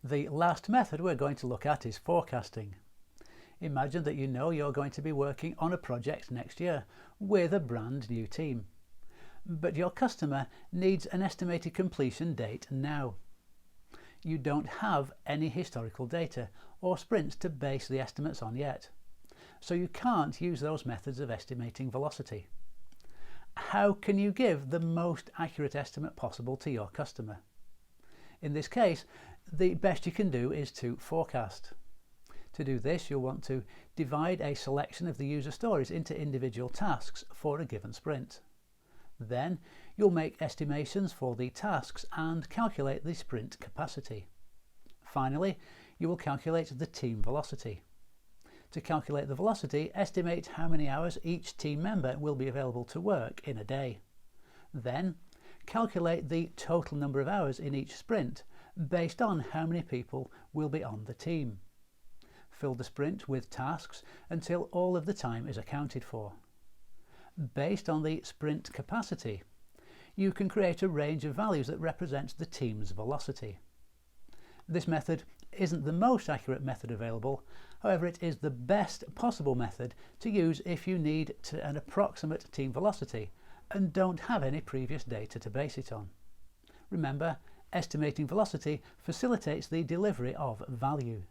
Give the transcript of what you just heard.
The last method we're going to look at is forecasting. Imagine that you know you're going to be working on a project next year with a brand new team. But your customer needs an estimated completion date now. You don't have any historical data or sprints to base the estimates on yet, so you can't use those methods of estimating velocity. How can you give the most accurate estimate possible to your customer? In this case, the best you can do is to forecast. To do this, you'll want to divide a selection of the user stories into individual tasks for a given sprint. Then you'll make estimations for the tasks and calculate the sprint capacity. Finally, you will calculate the team velocity. To calculate the velocity, estimate how many hours each team member will be available to work in a day. Then, calculate the total number of hours in each sprint based on how many people will be on the team. Fill the sprint with tasks until all of the time is accounted for. Based on the sprint capacity, you can create a range of values that represent the team's velocity. This method isn't the most accurate method available, however it is the best possible method to use if you need an approximate team velocity and don't have any previous data to base it on. Remember, estimating velocity facilitates the delivery of value.